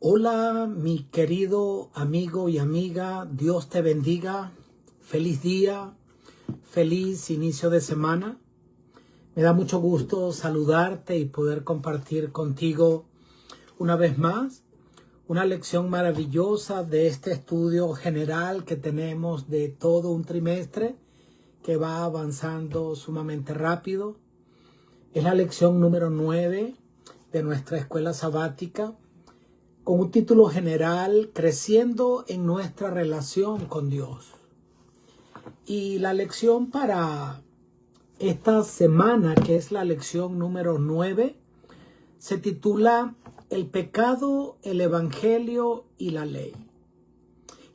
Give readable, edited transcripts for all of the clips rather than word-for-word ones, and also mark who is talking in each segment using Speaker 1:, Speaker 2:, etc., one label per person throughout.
Speaker 1: Hola, mi querido amigo y amiga, Dios te bendiga. Feliz día, feliz inicio de semana. Me da mucho gusto saludarte y poder compartir contigo una vez más una lección maravillosa de este estudio general que tenemos de todo un trimestre que va avanzando sumamente rápido. Es la lección número 9 de nuestra escuela sabática, con un título general, Creciendo en nuestra relación con Dios. Y la lección para esta semana, que es la lección número 9, se titula El pecado, el evangelio y la ley.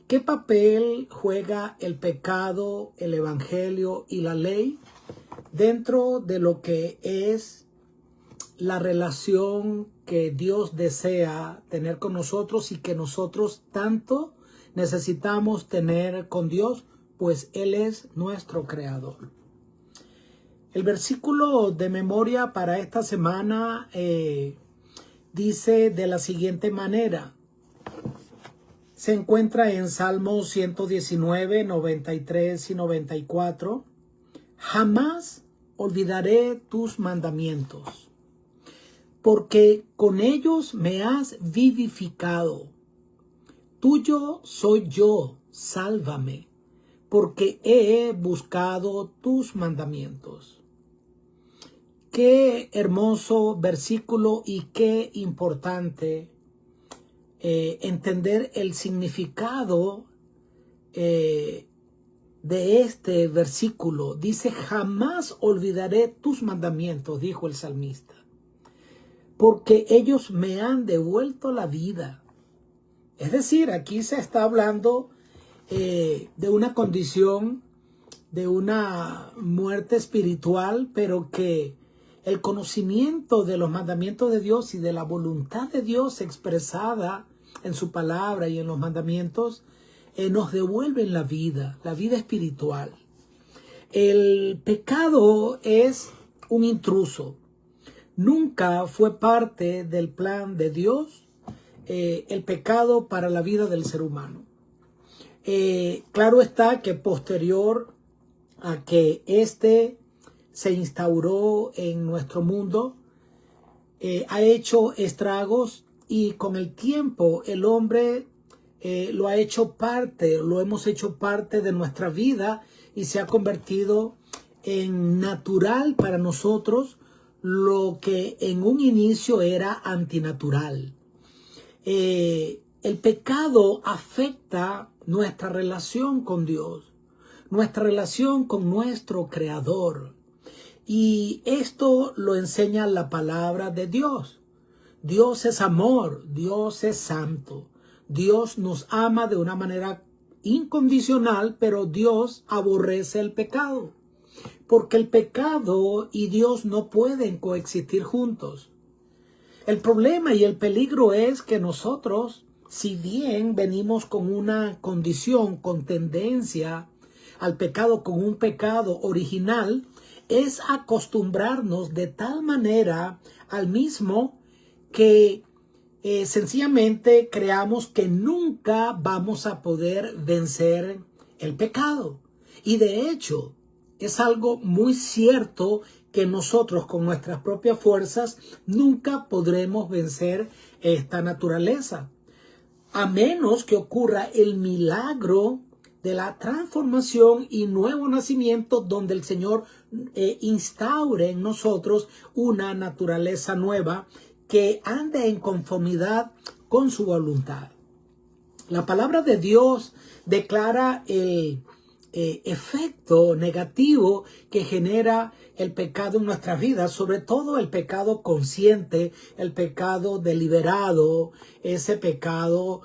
Speaker 1: ¿Qué papel juega el pecado, el evangelio y la ley dentro de lo que es la relación que Dios desea tener con nosotros y que nosotros tanto necesitamos tener con Dios, pues Él es nuestro creador? El versículo de memoria para esta semana dice de la siguiente manera. Se encuentra en Salmos 119, 93 y 94. Jamás olvidaré tus mandamientos, porque con ellos me has vivificado. Tuyo soy yo, sálvame, porque he buscado tus mandamientos. Qué hermoso versículo y qué importante entender el significado de este versículo. Dice, jamás olvidaré tus mandamientos, dijo el salmista, porque ellos me han devuelto la vida. Es decir, aquí se está hablando de una condición, de una muerte espiritual, pero que el conocimiento de los mandamientos de Dios y de la voluntad de Dios expresada en su palabra y en los mandamientos nos devuelven la vida espiritual. El pecado es un intruso. Nunca fue parte del plan de Dios el pecado para la vida del ser humano. Claro está que posterior a que este se instauró en nuestro mundo, ha hecho estragos y con el tiempo el hombre lo hemos hecho parte de nuestra vida y se ha convertido en natural para nosotros lo que en un inicio era antinatural. El pecado afecta nuestra relación con Dios, nuestra relación con nuestro Creador. Y esto lo enseña la palabra de Dios. Dios es amor, Dios es santo. Dios nos ama de una manera incondicional, pero Dios aborrece el pecado. Porque el pecado y Dios no pueden coexistir juntos. El problema y el peligro es que nosotros, si bien venimos con una condición, con tendencia al pecado, con un pecado original, es acostumbrarnos de tal manera al mismo que sencillamente creamos que nunca vamos a poder vencer el pecado. Y de hecho, es algo muy cierto que nosotros con nuestras propias fuerzas nunca podremos vencer esta naturaleza, a menos que ocurra el milagro de la transformación y nuevo nacimiento, donde el Señor instaure en nosotros una naturaleza nueva que ande en conformidad con su voluntad. La palabra de Dios declara el efecto negativo que genera el pecado en nuestras vidas, sobre todo el pecado consciente, el pecado deliberado, ese pecado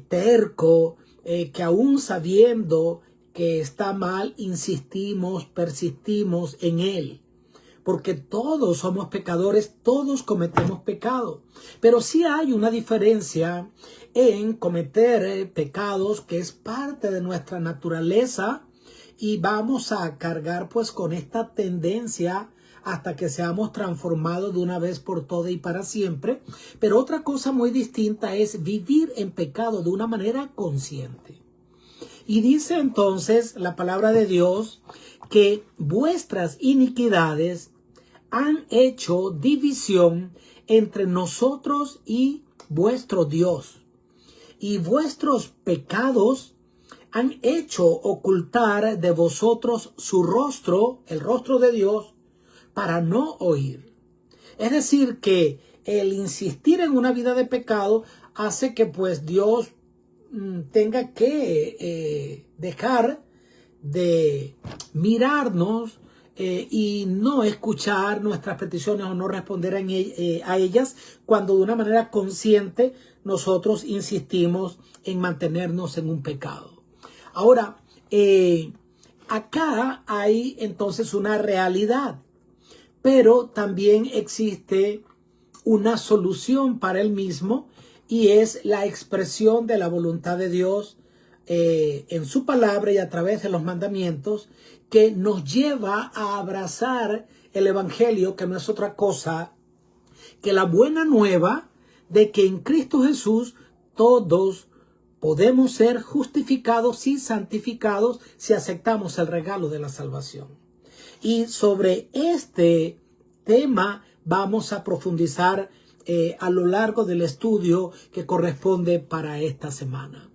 Speaker 1: terco, que aún sabiendo que está mal, insistimos, persistimos en él. Porque todos somos pecadores, todos cometemos pecado. Pero sí hay una diferencia en cometer pecados que es parte de nuestra naturaleza y vamos a cargar pues con esta tendencia hasta que seamos transformados de una vez por todas y para siempre. Pero otra cosa muy distinta es vivir en pecado de una manera consciente. Y dice entonces la palabra de Dios que vuestras iniquidades han hecho división entre nosotros y vuestro Dios, y vuestros pecados han hecho ocultar de vosotros su rostro, el rostro de Dios, para no oír. Es decir, que el insistir en una vida de pecado hace que pues Dios tenga que dejar de mirarnos y no escuchar nuestras peticiones o no responder a ellas cuando de una manera consciente nosotros insistimos en mantenernos en un pecado. Ahora, acá hay entonces una realidad, pero también existe una solución para el mismo, y es la expresión de la voluntad de Dios en su palabra y a través de los mandamientos, que nos lleva a abrazar el evangelio, que no es otra cosa que la buena nueva de que en Cristo Jesús todos podemos ser justificados y santificados si aceptamos el regalo de la salvación. Y sobre este tema vamos a profundizar a lo largo del estudio que corresponde para esta semana.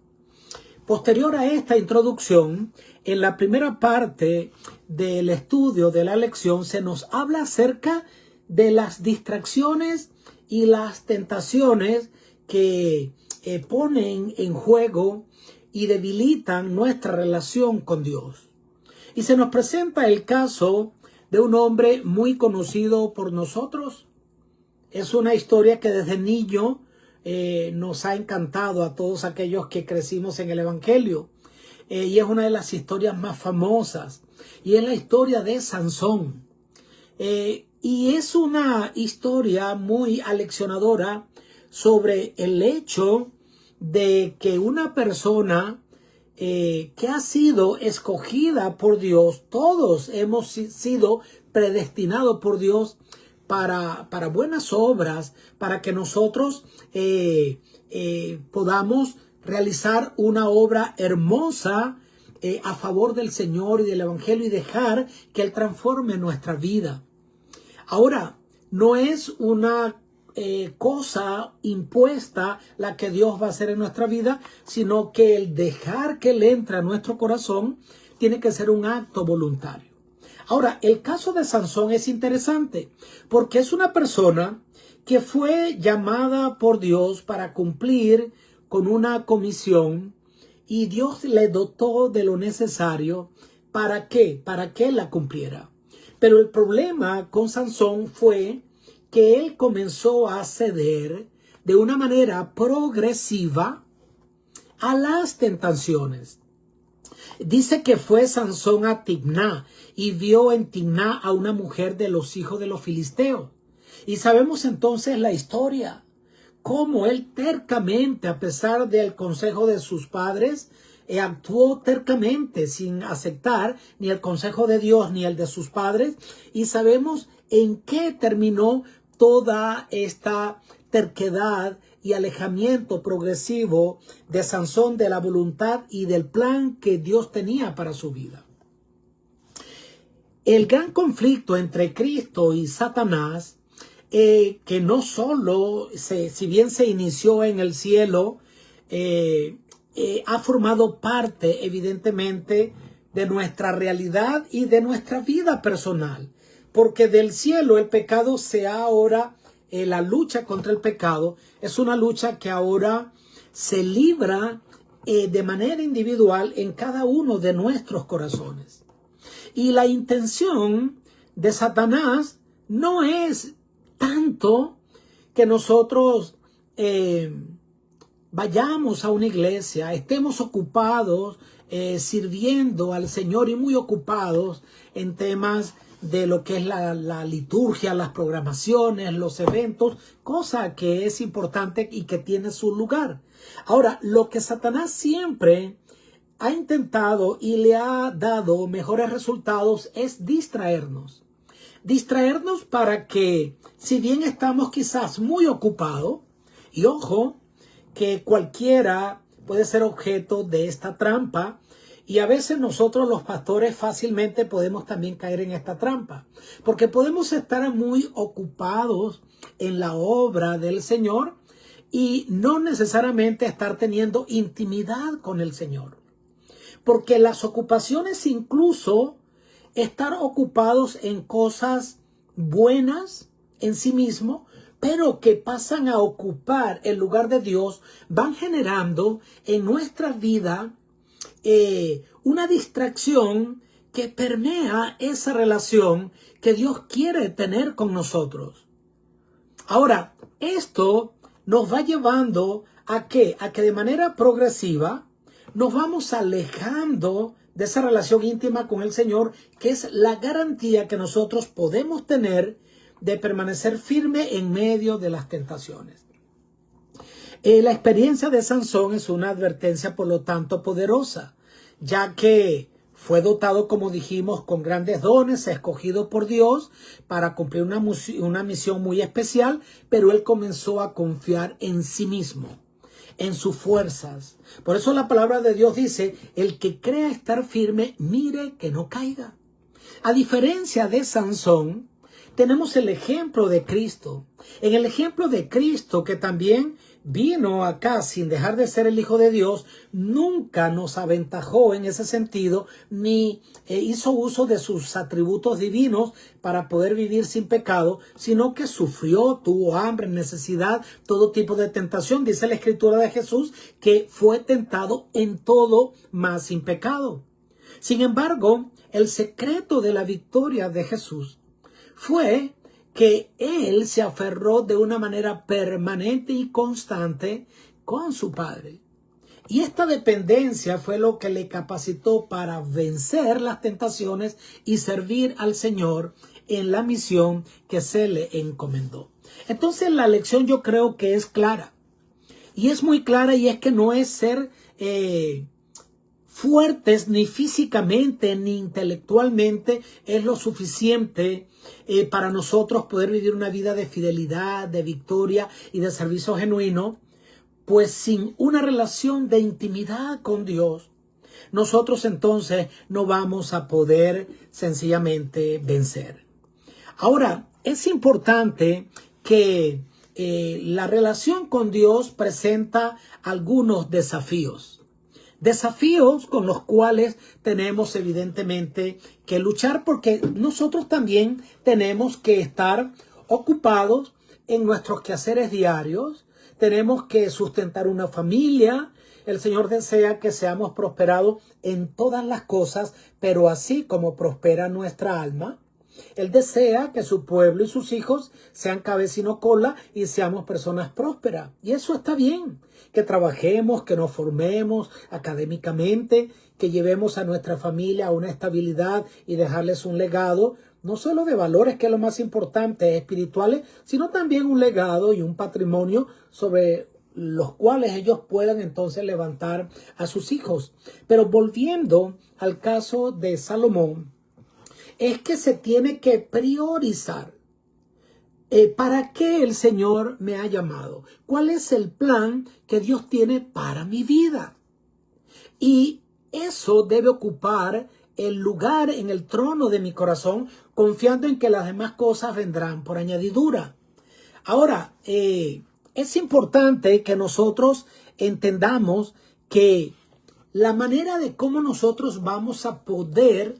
Speaker 1: Posterior a esta introducción, en la primera parte del estudio de la lección se nos habla acerca de las distracciones y las tentaciones que ponen en juego y debilitan nuestra relación con Dios. Y se nos presenta el caso de un hombre muy conocido por nosotros. Es una historia que desde niño nos ha encantado a todos aquellos que crecimos en el Evangelio. Y es una de las historias más famosas. Y es la historia de Sansón. Y es una historia muy aleccionadora sobre el hecho de que una persona que ha sido escogida por Dios, todos hemos sido predestinados por Dios para buenas obras, para que nosotros podamos realizar una obra hermosa a favor del Señor y del Evangelio y dejar que Él transforme nuestra vida. Ahora, no es una cosa impuesta la que Dios va a hacer en nuestra vida, sino que el dejar que Él entre a nuestro corazón tiene que ser un acto voluntario. Ahora, el caso de Sansón es interesante porque es una persona que fue llamada por Dios para cumplir con una comisión y Dios le dotó de lo necesario. ¿Para qué? Para que la cumpliera. Pero el problema con Sansón fue que él comenzó a ceder de una manera progresiva a las tentaciones. Dice que fue Sansón a Timná y vio en Timná a una mujer de los hijos de los filisteos. Y sabemos entonces la historia, cómo él tercamente, a pesar del consejo de sus padres, actuó tercamente sin aceptar ni el consejo de Dios ni el de sus padres. Y sabemos en qué terminó toda esta terquedad y alejamiento progresivo de Sansón de la voluntad y del plan que Dios tenía para su vida. El gran conflicto entre Cristo y Satanás, que no solo, si bien se inició en el cielo, ha formado parte evidentemente de nuestra realidad y de nuestra vida personal. Porque del cielo el pecado se ha ahora, la lucha contra el pecado es una lucha que ahora se libra de manera individual en cada uno de nuestros corazones. Y la intención de Satanás no es tanto que nosotros vayamos a una iglesia, estemos ocupados sirviendo al Señor y muy ocupados en temas de lo que es la liturgia, las programaciones, los eventos, cosa que es importante y que tiene su lugar. Ahora, lo que Satanás siempre ha intentado y le ha dado mejores resultados es distraernos. Distraernos para que, si bien estamos quizás muy ocupados, y ojo, que cualquiera puede ser objeto de esta trampa, y a veces nosotros los pastores fácilmente podemos también caer en esta trampa, porque podemos estar muy ocupados en la obra del Señor y no necesariamente estar teniendo intimidad con el Señor. Porque las ocupaciones, incluso estar ocupados en cosas buenas en sí mismo, pero que pasan a ocupar el lugar de Dios, van generando en nuestra vida una distracción que permea esa relación que Dios quiere tener con nosotros. Ahora, esto nos va llevando ¿a qué? A que de manera progresiva nos vamos alejando de esa relación íntima con el Señor, que es la garantía que nosotros podemos tener de permanecer firme en medio de las tentaciones. La experiencia de Sansón es una advertencia, por lo tanto, poderosa, ya que fue dotado, como dijimos, con grandes dones, escogido por Dios para cumplir una misión muy especial, pero él comenzó a confiar en sí mismo, en sus fuerzas. Por eso la palabra de Dios dice, el que crea estar firme, mire que no caiga. A diferencia de Sansón, tenemos el ejemplo de Cristo. En el ejemplo de Cristo, que también vino acá sin dejar de ser el Hijo de Dios, nunca nos aventajó en ese sentido, ni hizo uso de sus atributos divinos para poder vivir sin pecado, sino que sufrió, tuvo hambre, necesidad, todo tipo de tentación. Dice la Escritura de Jesús que fue tentado en todo, mas sin pecado. Sin embargo, el secreto de la victoria de Jesús fue que él se aferró de una manera permanente y constante con su Padre. Y esta dependencia fue lo que le capacitó para vencer las tentaciones y servir al Señor en la misión que se le encomendó. Entonces la lección yo creo que es clara. Y es muy clara, y es que no es ser fuertes ni físicamente ni intelectualmente es lo suficiente para nosotros poder vivir una vida de fidelidad, de victoria y de servicio genuino, pues sin una relación de intimidad con Dios, nosotros entonces no vamos a poder sencillamente vencer. Ahora, es importante que la relación con Dios presenta algunos desafíos. Desafíos con los cuales tenemos evidentemente que luchar, porque nosotros también tenemos que estar ocupados en nuestros quehaceres diarios. Tenemos que sustentar una familia. El Señor desea que seamos prosperados en todas las cosas, pero así como prospera nuestra alma, Él desea que su pueblo y sus hijos sean cabeza y no cola y seamos personas prósperas. Y eso está bien, que trabajemos, que nos formemos académicamente, que llevemos a nuestra familia a una estabilidad y dejarles un legado, no solo de valores, que es lo más importante, espirituales, sino también un legado y un patrimonio sobre los cuales ellos puedan entonces levantar a sus hijos. Pero volviendo al caso de Salomón, es que se tiene que priorizar. ¿Para qué el Señor me ha llamado? ¿Cuál es el plan que Dios tiene para mi vida? Y eso debe ocupar el lugar en el trono de mi corazón, confiando en que las demás cosas vendrán por añadidura. Ahora, es importante que nosotros entendamos que la manera de cómo nosotros vamos a poder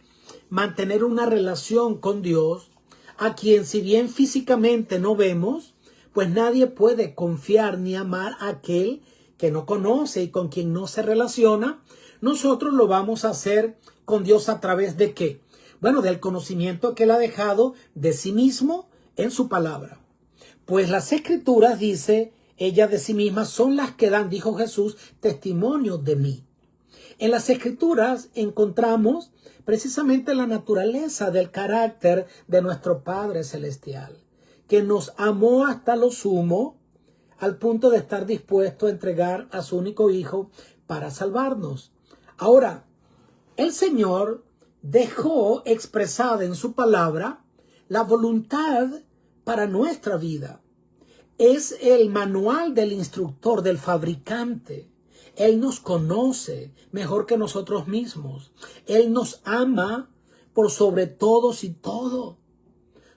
Speaker 1: mantener una relación con Dios, a quien si bien físicamente no vemos, pues nadie puede confiar ni amar a aquel que no conoce y con quien no se relaciona. Nosotros lo vamos a hacer con Dios a través de ¿qué? Bueno, del conocimiento que Él ha dejado de sí mismo en su palabra. Pues las Escrituras, dice ella de sí misma, son las que dan, dijo Jesús, testimonio de mí. En las Escrituras encontramos precisamente la naturaleza del carácter de nuestro Padre Celestial, que nos amó hasta lo sumo, al punto de estar dispuesto a entregar a su único Hijo para salvarnos. Ahora, el Señor dejó expresada en su palabra la voluntad para nuestra vida es el manual del instructor, del fabricante. Él nos conoce mejor que nosotros mismos. Él nos ama por sobre todos y todo.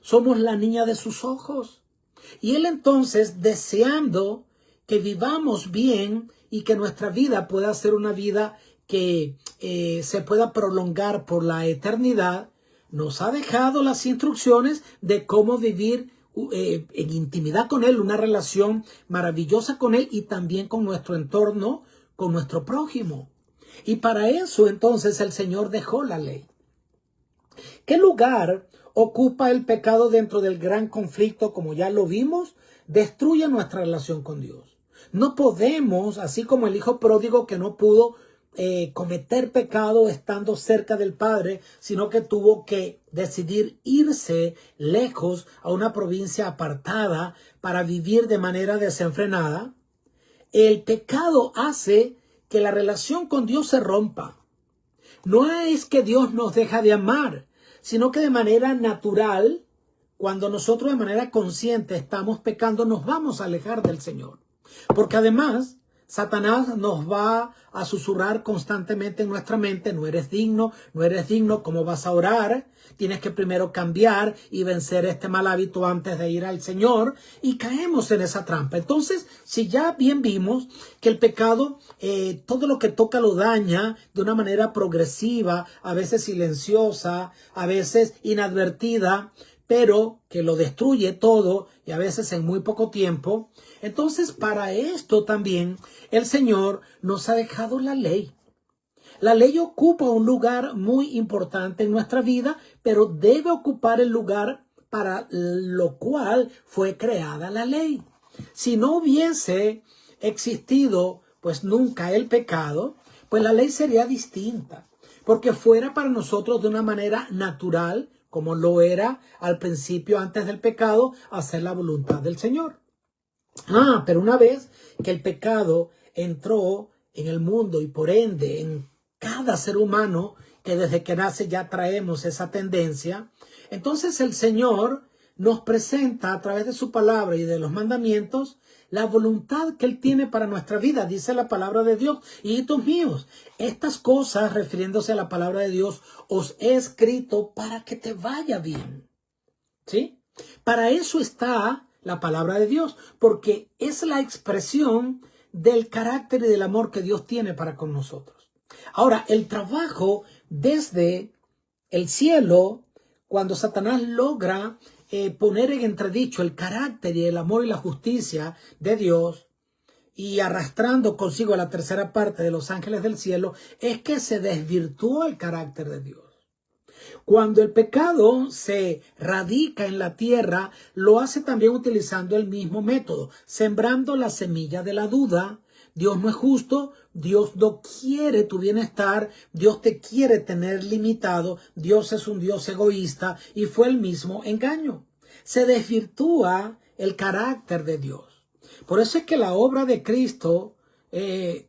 Speaker 1: Somos la niña de sus ojos. Y Él entonces, deseando que vivamos bien y que nuestra vida pueda ser una vida que se pueda prolongar por la eternidad, nos ha dejado las instrucciones de cómo vivir en intimidad con Él, una relación maravillosa con Él y también con nuestro entorno, con nuestro prójimo. Y para eso entonces el Señor dejó la ley. ¿Qué lugar ocupa el pecado dentro del gran conflicto? Como ya lo vimos, destruye nuestra relación con Dios. No podemos, así como el hijo pródigo que no pudo cometer pecado estando cerca del Padre, sino que tuvo que decidir irse lejos a una provincia apartada para vivir de manera desenfrenada. El pecado hace que la relación con Dios se rompa. No es que Dios nos deja de amar, sino que de manera natural, cuando nosotros de manera consciente estamos pecando, nos vamos a alejar del Señor. Porque además, Satanás nos va a susurrar constantemente en nuestra mente: no eres digno, ¿cómo vas a orar? Tienes que primero cambiar y vencer este mal hábito antes de ir al Señor, y caemos en esa trampa. Entonces, si ya bien vimos que el pecado, todo lo que toca lo daña de una manera progresiva, a veces silenciosa, a veces inadvertida, pero que lo destruye todo y a veces en muy poco tiempo. Entonces, para esto también el Señor nos ha dejado la ley. La ley ocupa un lugar muy importante en nuestra vida, pero debe ocupar el lugar para lo cual fue creada la ley. Si no hubiese existido, pues nunca el pecado, pues la ley sería distinta, porque fuera para nosotros de una manera natural, como lo era al principio antes del pecado, hacer la voluntad del Señor. Pero una vez que el pecado entró en el mundo y por ende en cada ser humano, que desde que nace ya traemos esa tendencia, entonces el Señor nos presenta a través de su palabra y de los mandamientos la voluntad que Él tiene para nuestra vida. Dice la palabra de Dios: hijitos míos, estas cosas, refiriéndose a la palabra de Dios, os he escrito para que te vaya bien. ¿Sí? Para eso está la palabra de Dios, porque es la expresión del carácter y del amor que Dios tiene para con nosotros. Ahora, el trabajo desde el cielo, cuando Satanás logra poner en entredicho el carácter y el amor y la justicia de Dios, y arrastrando consigo a la tercera parte de los ángeles del cielo, es que se desvirtuó el carácter de Dios. Cuando el pecado se radica en la tierra, lo hace también utilizando el mismo método, sembrando la semilla de la duda. Dios no es justo, Dios no quiere tu bienestar, Dios te quiere tener limitado, Dios es un Dios egoísta, y fue el mismo engaño. Se desvirtúa el carácter de Dios. Por eso es que la obra de Cristo,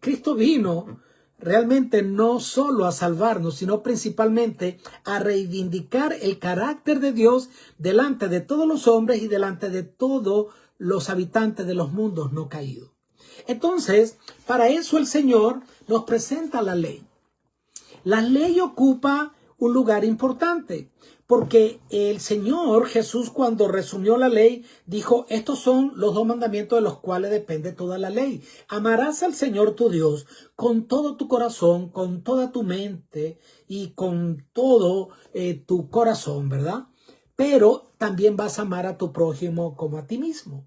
Speaker 1: Cristo vino realmente no solo a salvarnos, sino principalmente a reivindicar el carácter de Dios delante de todos los hombres y delante de todos los habitantes de los mundos no caídos. Entonces, para eso el Señor nos presenta la ley. La ley ocupa un lugar importante, porque el Señor Jesús, cuando resumió la ley, dijo: estos son los 2 mandamientos de los cuales depende toda la ley. Amarás al Señor tu Dios con todo tu corazón, con toda tu mente y con todo tu corazón, ¿verdad? Pero también vas a amar a tu prójimo como a ti mismo.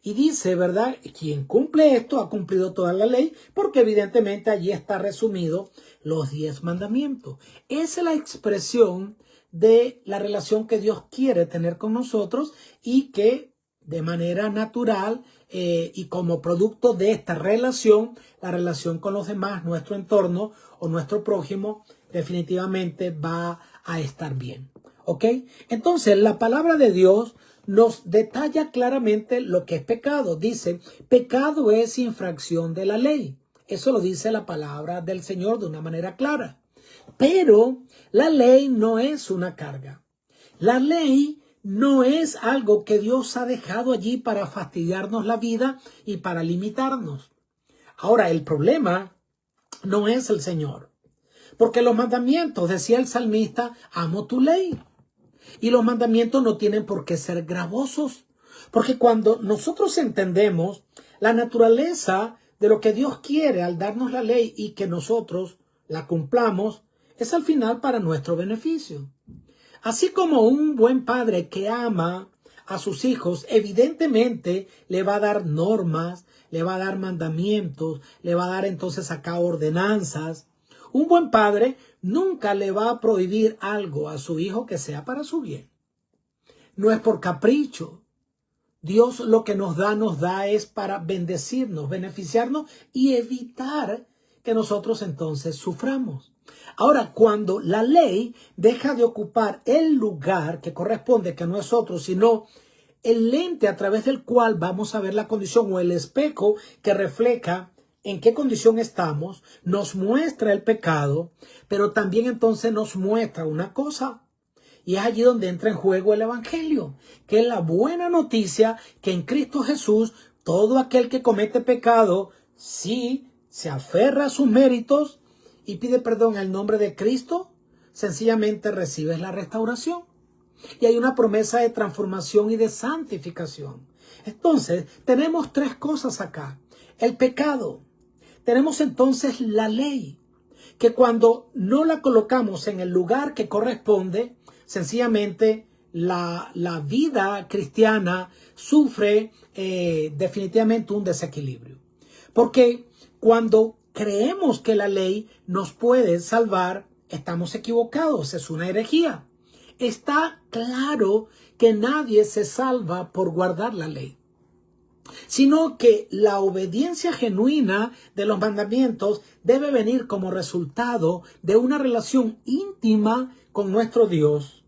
Speaker 1: Y dice, ¿verdad? Quien cumple esto ha cumplido toda la ley, porque evidentemente allí está resumido los 10 mandamientos. Esa es la expresión de la relación que Dios quiere tener con nosotros, y que de manera natural y como producto de esta relación, la relación con los demás, nuestro entorno o nuestro prójimo, definitivamente va a estar bien. ¿Ok? Entonces, la palabra de Dios nos detalla claramente lo que es pecado. Dice: pecado es infracción de la ley. Eso lo dice la palabra del Señor de una manera clara. Pero la ley no es una carga. La ley no es algo que Dios ha dejado allí para fastidiarnos la vida y para limitarnos. Ahora, el problema no es el Señor, porque los mandamientos, decía el salmista, amo tu ley. Y los mandamientos no tienen por qué ser gravosos, porque cuando nosotros entendemos la naturaleza de lo que Dios quiere al darnos la ley y que nosotros la cumplamos, es al final para nuestro beneficio. Así como un buen padre que ama a sus hijos, evidentemente le va a dar normas, le va a dar mandamientos, le va a dar entonces acá ordenanzas. Un buen padre nunca le va a prohibir algo a su hijo que sea para su bien. No es por capricho. Dios lo que nos da es para bendecirnos, beneficiarnos y evitar que nosotros entonces suframos. Ahora, cuando la ley deja de ocupar el lugar que corresponde, que no es otro, sino el lente a través del cual vamos a ver la condición o el espejo que refleja en qué condición estamos, nos muestra el pecado, pero también entonces nos muestra una cosa. Y es allí donde entra en juego el evangelio, que es la buena noticia que en Cristo Jesús todo aquel que comete pecado, sí, se aferra a sus méritos y pide perdón en el nombre de Cristo, sencillamente recibes la restauración. Y hay una promesa de transformación y de santificación. Entonces, tenemos tres cosas acá. El pecado. Tenemos entonces la ley, que cuando no la colocamos en el lugar que corresponde, sencillamente la vida cristiana sufre definitivamente un desequilibrio. Porque cuando creemos que la ley nos puede salvar, estamos equivocados, es una herejía. Está claro que nadie se salva por guardar la ley, sino que la obediencia genuina de los mandamientos debe venir como resultado de una relación íntima con nuestro Dios,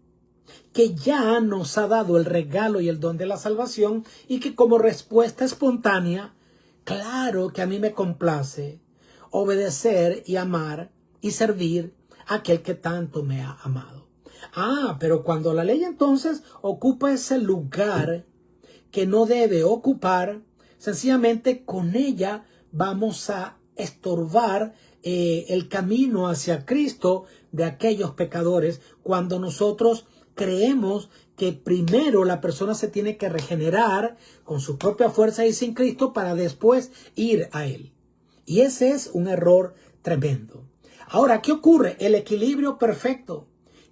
Speaker 1: que ya nos ha dado el regalo y el don de la salvación y que como respuesta espontánea, claro que a mí me complace obedecer y amar y servir a aquel que tanto me ha amado. Pero cuando la ley entonces ocupa ese lugar que no debe ocupar, sencillamente con ella vamos a estorbar el camino hacia Cristo de aquellos pecadores, cuando nosotros creemos que primero la persona se tiene que regenerar con su propia fuerza y sin Cristo para después ir a Él. Y ese es un error tremendo. Ahora, ¿qué ocurre? El equilibrio perfecto.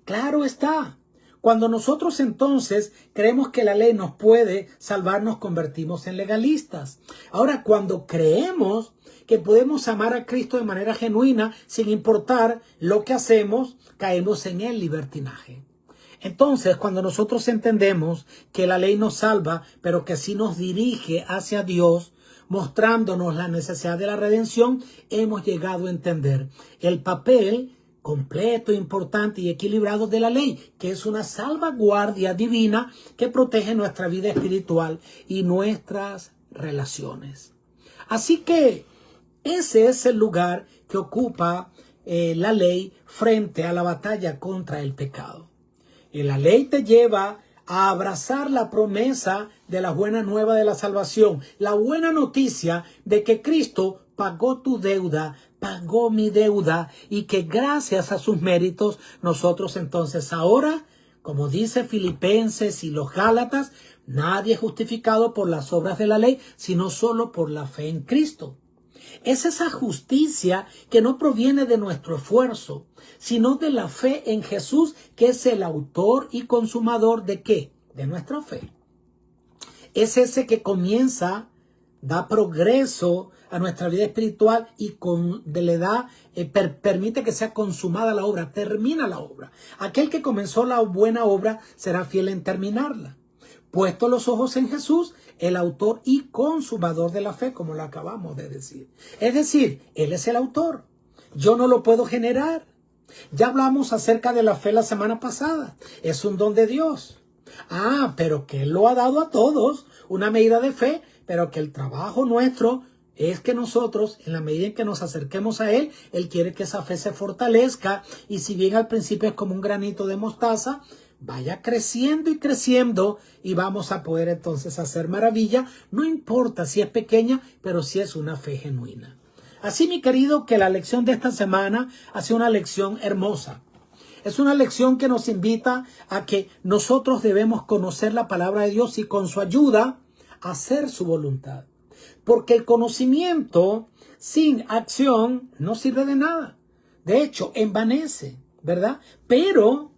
Speaker 1: Claro está. Cuando nosotros entonces creemos que la ley nos puede salvar, nos convertimos en legalistas. Ahora, cuando creemos que podemos amar a Cristo de manera genuina, sin importar lo que hacemos, caemos en el libertinaje. Entonces, cuando nosotros entendemos que la ley nos salva, pero que sí nos dirige hacia Dios, mostrándonos la necesidad de la redención, hemos llegado a entender el papel completo, importante y equilibrado de la ley, que es una salvaguardia divina que protege nuestra vida espiritual y nuestras relaciones. Así que ese es el lugar que ocupa la ley frente a la batalla contra el pecado. Y la ley te lleva a abrazar la promesa de la buena nueva de la salvación, la buena noticia de que Cristo pagó tu deuda, pagó mi deuda, y que gracias a sus méritos nosotros entonces ahora, como dice Filipenses y los Gálatas, nadie es justificado por las obras de la ley, sino solo por la fe en Cristo. Es esa justicia que no proviene de nuestro esfuerzo, sino de la fe en Jesús, que es el autor y consumador ¿de qué? De nuestra fe. Es ese que comienza, da progreso a nuestra vida espiritual y le da, permite que sea consumada la obra, termina la obra. Aquel que comenzó la buena obra será fiel en terminarla. Puesto los ojos en Jesús, el autor y consumador de la fe, como lo acabamos de decir. Es decir, Él es el autor. Yo no lo puedo generar. Ya hablamos acerca de la fe la semana pasada. Es un don de Dios. Pero que Él lo ha dado a todos, una medida de fe, pero que el trabajo nuestro es que nosotros, en la medida en que nos acerquemos a Él, Él quiere que esa fe se fortalezca, y si bien al principio es como un granito de mostaza, vaya creciendo y creciendo y vamos a poder entonces hacer maravilla. No importa si es pequeña, pero si es una fe genuina. Así, mi querido, que la lección de esta semana ha sido una lección hermosa. Es una lección que nos invita a que nosotros debemos conocer la palabra de Dios y con su ayuda hacer su voluntad. Porque el conocimiento sin acción no sirve de nada. De hecho, envanece, ¿verdad? Pero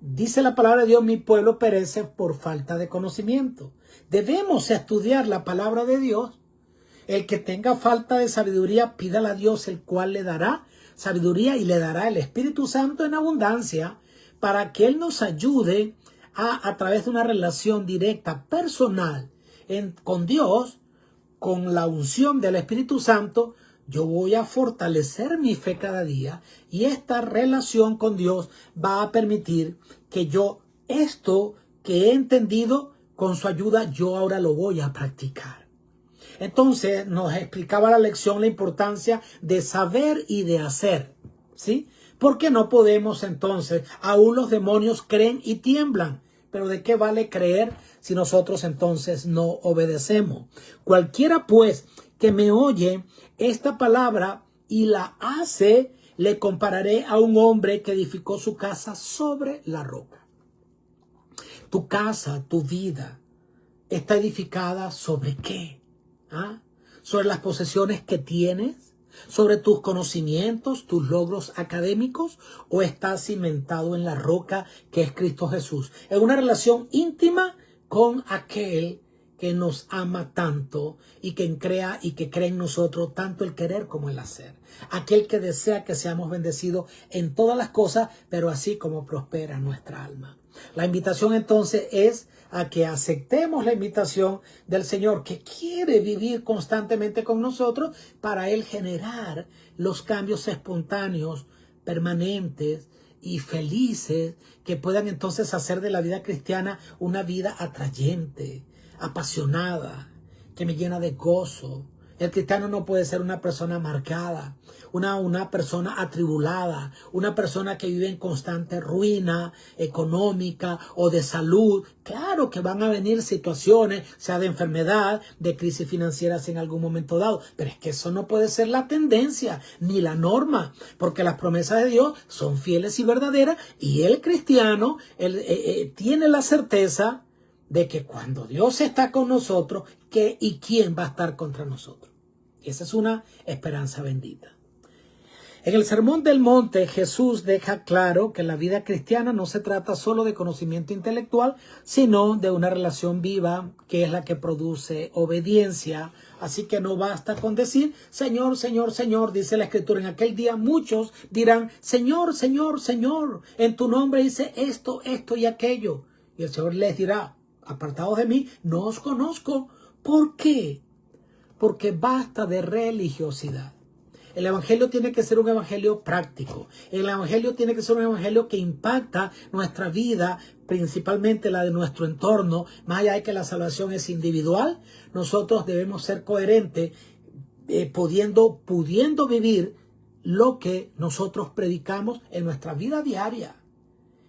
Speaker 1: dice la palabra de Dios, mi pueblo perece por falta de conocimiento. Debemos estudiar la palabra de Dios. El que tenga falta de sabiduría, pídala a Dios, el cual le dará sabiduría y le dará el Espíritu Santo en abundancia para que Él nos ayude a través de una relación directa, personal, con Dios, con la unción del Espíritu Santo. Yo voy a fortalecer mi fe cada día y esta relación con Dios va a permitir que yo esto que he entendido con su ayuda, yo ahora lo voy a practicar. Entonces nos explicaba la lección la importancia de saber y de hacer, ¿sí? Porque no podemos entonces, aún los demonios creen y tiemblan. Pero ¿de qué vale creer si nosotros entonces no obedecemos? Cualquiera pues que me oye esta palabra y la hace, le compararé a un hombre que edificó su casa sobre la roca. Tu casa, tu vida, está edificada ¿sobre qué? ¿Ah? ¿Sobre las posesiones que tienes? ¿Sobre tus conocimientos, tus logros académicos? ¿O estás cimentado en la roca que es Cristo Jesús? Es una relación íntima con aquel que nos ama tanto y que cree en nosotros tanto el querer como el hacer. Aquel que desea que seamos bendecidos en todas las cosas, pero así como prospera nuestra alma. La invitación entonces es a que aceptemos la invitación del Señor, que quiere vivir constantemente con nosotros para Él generar los cambios espontáneos, permanentes y felices que puedan entonces hacer de la vida cristiana una vida atrayente, apasionada, que me llena de gozo. El cristiano no puede ser una persona marcada, una persona atribulada, una persona que vive en constante ruina económica o de salud. Claro que van a venir situaciones, sea de enfermedad, de crisis financieras en algún momento dado, pero es que eso no puede ser la tendencia ni la norma, porque las promesas de Dios son fieles y verdaderas y el cristiano tiene la certeza de que cuando Dios está con nosotros, ¿qué y quién va a estar contra nosotros? Esa es una esperanza bendita. En el Sermón del Monte, Jesús deja claro que la vida cristiana no se trata solo de conocimiento intelectual, sino de una relación viva que es la que produce obediencia. Así que no basta con decir, Señor, Señor, Señor, dice la Escritura. En aquel día muchos dirán, Señor, Señor, Señor, en tu nombre hice esto, esto y aquello. Y el Señor les dirá, apartados de mí, no os conozco. ¿Por qué? Porque basta de religiosidad. El evangelio tiene que ser un evangelio práctico. El evangelio tiene que ser un evangelio que impacta nuestra vida, principalmente la de nuestro entorno. Más allá de que la salvación es individual, nosotros debemos ser coherentes, pudiendo vivir lo que nosotros predicamos en nuestra vida diaria.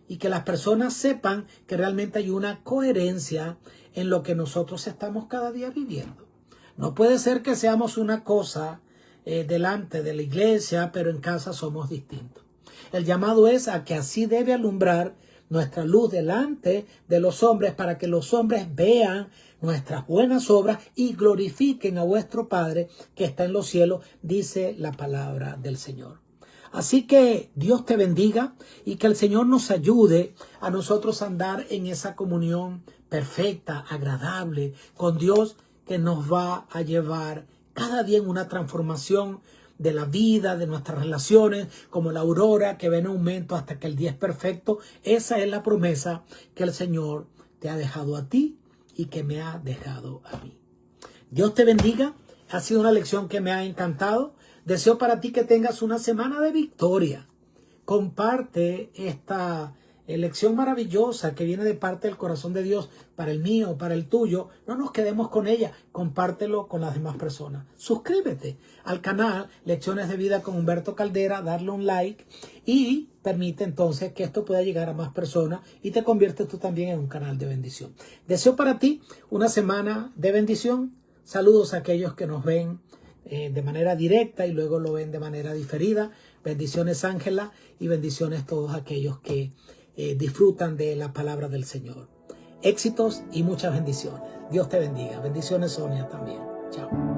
Speaker 1: Y que las personas sepan que realmente hay una coherencia en lo que nosotros estamos cada día viviendo. No puede ser que seamos una cosa delante de la iglesia, pero en casa somos distintos. El llamado es a que así debe alumbrar nuestra luz delante de los hombres, para que los hombres vean nuestras buenas obras y glorifiquen a vuestro Padre que está en los cielos, dice la palabra del Señor. Así que Dios te bendiga y que el Señor nos ayude a nosotros a andar en esa comunión perfecta, agradable con Dios, que nos va a llevar cada día en una transformación de la vida, de nuestras relaciones, como la aurora que ve en aumento hasta que el día es perfecto. Esa es la promesa que el Señor te ha dejado a ti y que me ha dejado a mí. Dios te bendiga. Ha sido una lección que me ha encantado. Deseo para ti que tengas una semana de victoria. Comparte lección maravillosa que viene de parte del corazón de Dios para el mío, para el tuyo. No nos quedemos con ella, compártelo con las demás personas. Suscríbete al canal Lecciones de Vida con Humberto Caldera, darle un like y permite entonces que esto pueda llegar a más personas y te conviertes tú también en un canal de bendición. Deseo para ti una semana de bendición. Saludos a aquellos que nos ven de manera directa y luego lo ven de manera diferida. Bendiciones, Ángela, y bendiciones todos aquellos que disfrutan de la palabra del Señor. Éxitos y muchas bendiciones. Dios te bendiga. Bendiciones, Sonia, también. Chao.